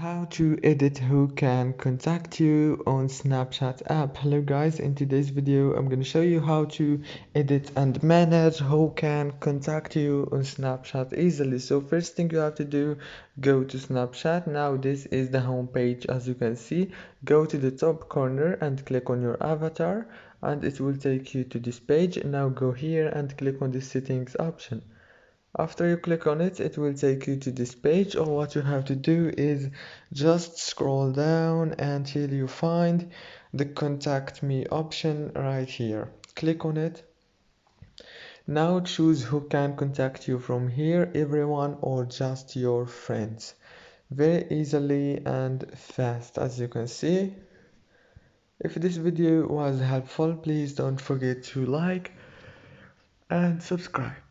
How to edit who can contact you on Snapchat app. Hello guys, in today's video I'm going to show you how to edit and manage who can contact you on Snapchat easily. So first thing you have to do, go to Snapchat. Now this is the home page. As you can see, go to the top corner and click on your avatar and it will take you to this page. Now go here and click on the settings option. After you click on it, it will take you to this page. Or what you have to do is just scroll down until you find the contact me option right here. Click on it. Now choose who can contact you from here, everyone or just your friends. Very easily and fast, as you can see. If this video was helpful, please don't forget to like and subscribe.